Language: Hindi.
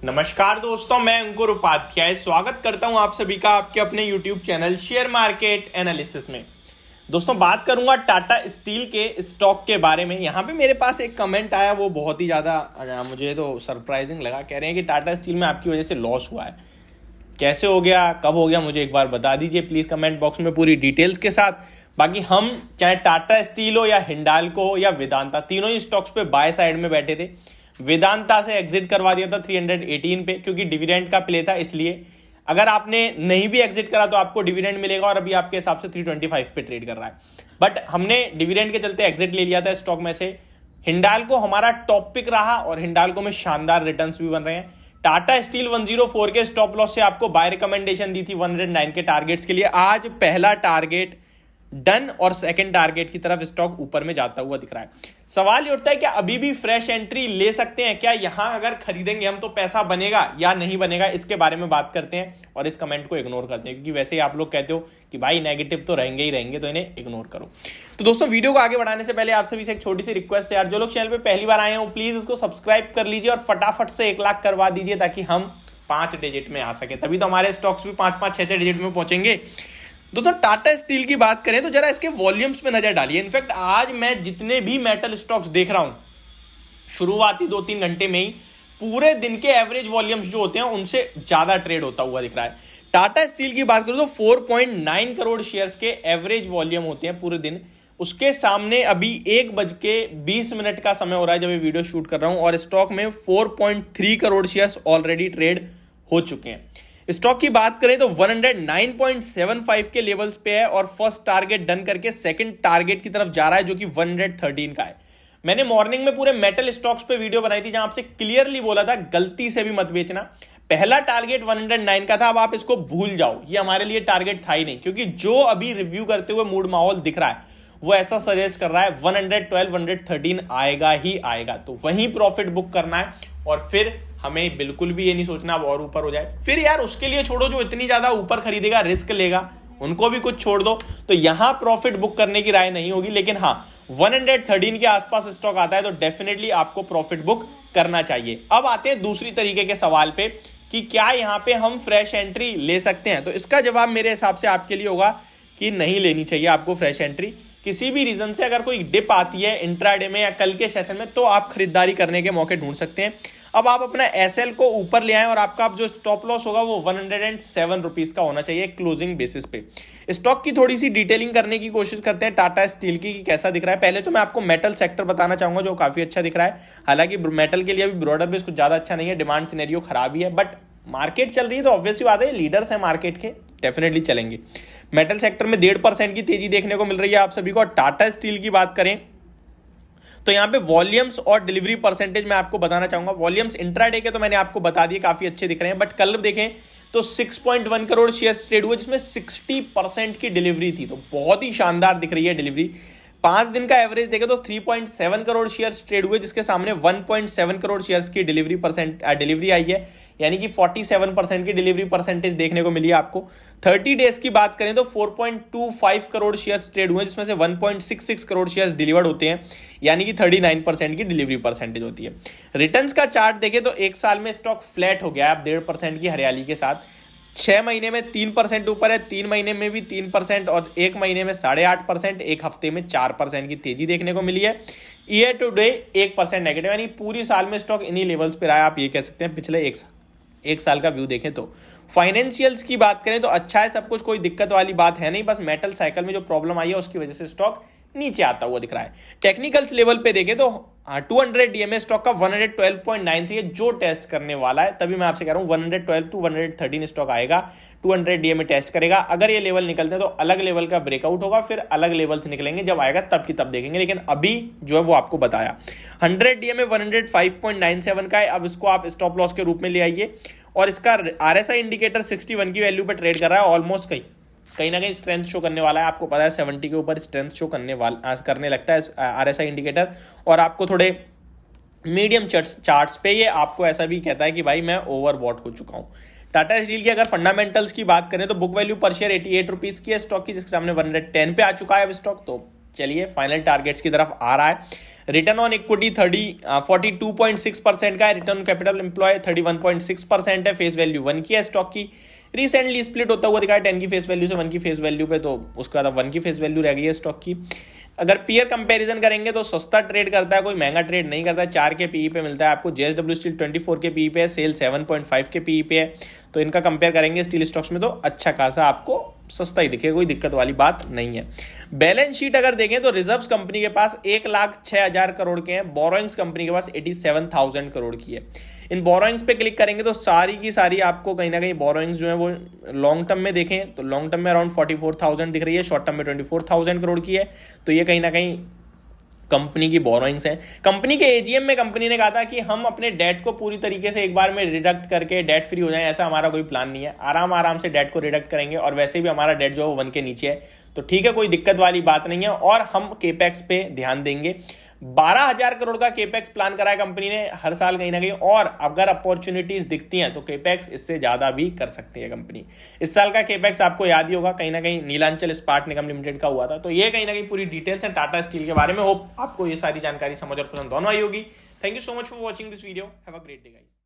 नमस्कार दोस्तों, मैं अंकुर उपाध्याय स्वागत करता हूं आप सभी का आपके अपने YouTube channel share market analysis में। दोस्तों, बात करूंगा टाटा स्टील के स्टॉक के बारे में। यहां पे मेरे पास एक कमेंट आया, वो बहुत ही ज़्यादा मुझे तो सरप्राइजिंग लगा। कह रहे हैं कि टाटा स्टील में आपकी वजह से लॉस हुआ है। कैसे हो गया, कब हो गया, मुझे एक बार बता दीजिए प्लीज़ कमेंट बॉक्स में पूरी डिटेल्स के साथ। बाकी हम चाहे टाटा स्टील हो या हिंडाल्को हो या वेदांता, तीनों ही स्टॉक्स पे बाय साइड में बैठे थे। वेदांता से एग्जिट करवा दिया था 318 पे, क्योंकि डिविडेंड का प्ले था। इसलिए अगर आपने नहीं भी एग्जिट करा तो आपको डिविडेंड मिलेगा, और अभी आपके हिसाब से 325 पे ट्रेड कर रहा है। बट हमने डिविडेंड के चलते एग्जिट ले लिया था स्टॉक में से। हिंडाल्को हमारा टॉप पिक रहा और हिंडाल्को में शानदार रिटर्न्स भी बन रहे हैं। टाटा स्टील 104 के स्टॉप लॉस से आपको बाय रिकमेंडेशन दी थी 109 के टारगेट्स के लिए। आज पहला टारगेट डन और सेकंड टारगेट की तरफ स्टॉक ऊपर में जाता हुआ दिख रहा है। सवाल ये उठता है, क्या अभी भी फ्रेश एंट्री ले सकते हैं? क्या यहां अगर खरीदेंगे हम तो पैसा बनेगा या नहीं बनेगा? इसके बारे में बात करते हैं और इस कमेंट को इग्नोर करते हैं, क्योंकि वैसे ही आप लोग कहते हो कि भाई नेगेटिव तो रहेंगे ही रहेंगे, तो इन्हें इग्नोर करो। तो दोस्तों, वीडियो को आगे बढ़ाने से पहले आप सभी से एक छोटी सी रिक्वेस्ट है यार, जो लोग चैनल पे पहली बार आए हो प्लीज इसको सब्सक्राइब कर लीजिए और फटाफट से 1 लाख करवा दीजिए, ताकि हम 5 डिजिट में आ सके। तभी तो हमारे स्टॉक्स भी 5-5, 6-6 डिजिट में पहुंचेंगे। दोस्तों, टाटा स्टील की बात करें तो जरा इसके वॉल्यूम्स पे नजर डालिए। इनफैक्ट आज मैं जितने भी मेटल स्टॉक्स देख रहा हूं, शुरुआती 2-3 घंटे में ही पूरे दिन के एवरेज वॉल्यूम्स जो होते हैं उनसे ज्यादा ट्रेड होता हुआ दिख रहा है। टाटा स्टील की बात करूं तो 4.9 करोड़ शेयर्स के एवरेज वॉल्यूम होते हैं पूरे दिन। उसके सामने अभी 1:20 का समय हो रहा है जब ये वीडियो शूट कर रहा हूं, और स्टॉक में 4.3 करोड़ शेयर्स ऑलरेडी ट्रेड हो चुके हैं। स्टॉक की बात करें तो 109.75 के लेवल्स पे है और फर्स्ट टारगेट डन करके सेकंड टारगेट की तरफ जा रहा है, जो कि 113 का है। मैंने मॉर्निंग में पूरे मेटल स्टॉक्स पे वीडियो बनाई थी, जहां आपसे क्लियरली बोला था गलती से भी मत बेचना। पहला टारगेट 109 का था, अब आप इसको भूल जाओ, ये हमारे लिए टारगेट था ही नहीं, क्योंकि जो अभी रिव्यू करते हुए मूड माहौल दिख रहा है वो ऐसा सजेस्ट कर रहा है 112, 113 आएगा ही आएगा। तो वहीं प्रॉफिट बुक करना है, और फिर हमें बिल्कुल भी ये नहीं सोचना अब और ऊपर हो जाए। फिर यार उसके लिए छोड़ो जो इतनी ज्यादा ऊपर खरीदेगा, रिस्क लेगा, उनको भी कुछ छोड़ दो। तो यहां प्रॉफिट बुक करने की राय नहीं होगी। लेकिन हाँ, 113 के आसपास स्टॉक आता है तो डेफिनेटली आपको प्रॉफिट बुक करना चाहिए। अब आते हैं दूसरी तरीके के सवाल पे कि क्या यहां पे हम फ्रेश एंट्री ले सकते हैं? तो इसका जवाब मेरे हिसाब से आपके लिए होगा कि नहीं लेनी चाहिए आपको फ्रेश एंट्री। किसी भी रीजन से अगर कोई डिप आती है इंट्राडे में या कल के सेशन में, तो आप खरीदारी करने के मौके ढूंढ सकते हैं। अब आप अपना एसएल को ऊपर ले आए और आपका जो स्टॉप लॉस होगा वो 107 रुपीज का होना चाहिए क्लोजिंग बेसिस पे। स्टॉक की थोड़ी सी डिटेलिंग करने की कोशिश करते हैं टाटा स्टील की, कि कैसा दिख रहा है। पहले तो मैं आपको मेटल सेक्टर बताना चाहूंगा, जो काफी अच्छा दिख रहा है। हालांकि मेटल के लिए अभी ब्रॉडर बेस कुछ ज्यादा अच्छा नहीं है, डिमांड सिनेरियो खराब ही है, बट मार्केट चल रही है तो ऑब्वियस बात है, लीडर्स है मार्केट के, डेफिनेटली चलेंगे। मेटल सेक्टर में 1.5% की तेजी देखने को मिल रही है आप सभी को। और टाटा स्टील की बात करें तो यहां पे वॉल्यूम्स और डिलीवरी परसेंटेज मैं आपको बताना चाहूंगा। वॉल्यूम्स इंट्राडे के तो मैंने आपको बता दिए, काफी अच्छे दिख रहे हैं, बट कल देखें तो 6.1 करोड़ शेयर्स ट्रेड हुए, जिसमें 60% की डिलीवरी थी। तो बहुत ही शानदार दिख रही है डिलीवरी। 5 दिन का एवरेज देखें तो 3.7 करोड़ शेयर्स ट्रेड हुए, जिसके सामने 1.7 करोड़ शेयर्स की डिलीवरी आई है, यानी कि 47% की डिलीवरी परसेंटेज देखने को मिली है आपको। 30 डेज की बात करें तो 4.25 करोड़ शेयर्स ट्रेड हुए, जिसमें से 1.66 करोड़ शेयर्स डिलीवर्ड होते हैं, यानी कि 39% की डिलीवरी परसेंटेज होती है। रिटर्न्स का चार्ट देखें तो 1 साल में स्टॉक फ्लैट हो गया है 1.5% की हरियाली के साथ। 6 महीने में 3% ऊपर है, 3 महीने में भी 3%, और 1 महीने में 8.5%, 1 हफ्ते में 4% की तेजी देखने को मिली है। ईयर टू डे 1% नेगेटिव, यानी पूरी साल में स्टॉक इन्हीं लेवल्स पे रहा है, आप ये कह सकते हैं पिछले एक साल का व्यू देखें तो। फाइनेंशियल्स की बात करें तो अच्छा है सब कुछ, कोई दिक्कत वाली बात है नहीं, बस मेटल साइकिल में जो प्रॉब्लम आई है उसकी वजह से स्टॉक नीचे आता हुआ दिख रहा है। टेक्निकल्स लेवल पे देखें तो 200 डीएमए स्टॉक का 112.93 है, जो टेस्ट करने वाला है। तभी मैं आपसे कह रहा हूं 112 to 113 स्टॉक आएगा, 200 डीएमए टेस्ट करेगा। अगर ये लेवल निकलते हैं तो अलग लेवल का ब्रेकआउट होगा, फिर अलग लेवल्स निकलेंगे, जब आएगा तब की तब देखेंगे। लेकिन अभी जो है वो आपको बताया 100 डीएमए 105.97 का है। अब इसको आप स्टॉप लॉस के रूप में ले आइए, और इसका आरएसआई इंडिकेटर 61 की वैल्यू पर ट्रेड कर रहा है। ऑलमोस्ट कहीं ना कहीं स्ट्रेंथ शो करने वाला है। आपको पता है 70 के ऊपर स्ट्रेंथ शो करने लगता है आरएसआई इंडिकेटर, और आपको थोड़े मीडियम चार्ट्स पे ये आपको ऐसा भी कहता है कि भाई मैं ओवरबॉट हो चुका हूं। टाटा स्टील की अगर फंडामेंटल्स की बात करें तो बुक वैल्यू पर शेयर 88 रुपीज की है स्टॉक की, जिसके सामने 110 पे आ चुका है अब स्टॉक। तो चलिए फाइनल टारगेट्स की तरफ आ रहा है। रिटर्न ऑन इक्विटी 42.6% का है, रिटर्न कैपिटल एम्प्लॉय 31.6% है, फेस वैल्यू 1 की है स्टॉक की। रिसेंटली स्प्लिट होता हुआ दिखा है 10 की फेस वैल्यू से 1 की फेस वैल्यू पे, तो उसका 1 की फेस वैल्यू रह गई है स्टॉक की। अगर पीयर कंपैरिजन करेंगे तो सस्ता ट्रेड करता है, कोई महंगा ट्रेड नहीं करता है। 4 के पीई पे मिलता है आपको। जेएसडब्ल्यू स्टील 24 के पीई पे है, सेल 7.5 के पीई पे है। तो इनका कंपेयर करेंगे स्टील स्टॉक्स में तो अच्छा खासा आपको सस्ता ही दिखेगा, कोई दिक्कत वाली बात नहीं है। बैलेंस शीट अगर देखें तो रिजर्व्स कंपनी के पास 1,06,000 करोड़ के हैं, बोरोइंग्स कंपनी के पास 87,000 करोड़ की है। इन बोरोइंग्स पे क्लिक करेंगे तो सारी की सारी आपको कहीं ना कहीं बोरोइंग्स जो है वो लॉन्ग टर्म में देखें तो लॉन्ग टर्म में अराउंड 44,000 दिख रही है, शॉर्ट टर्म में 24,000 करोड़ की है। तो ये कहीं ना कहीं कंपनी की बोरोइंग्स हैं। कंपनी के एजीएम में कंपनी ने कहा था कि हम अपने डेट को पूरी तरीके से एक बार में रिडक्ट करके डेट फ्री हो जाएं, ऐसा हमारा कोई प्लान नहीं है। आराम से डेट को रिडक्ट करेंगे और वैसे भी हमारा डेट जो है 1 के नीचे है, तो ठीक है, कोई दिक्कत वाली बात नहीं है। और हम केपेक्स पे ध्यान देंगे। 12,000 करोड़ का केपेक्स प्लान करा है कंपनी ने हर साल कहीं ना कहीं, और अगर अपॉर्चुनिटीज दिखती हैं तो केपेक्स इससे ज्यादा भी कर सकती है कंपनी। इस साल का केपेक्स आपको याद ही होगा, कहीं ना कहीं नीलांचल इस्पात निगम लिमिटेड का हुआ था। तो ये कहीं ना कहीं पूरी डिटेल्स हैं टाटा स्टील के बारे में। होप आपको ये सारी जानकारी समझ और पसंद दोनों आई होगी। Thank you so much for watching this video. Have a great day guys.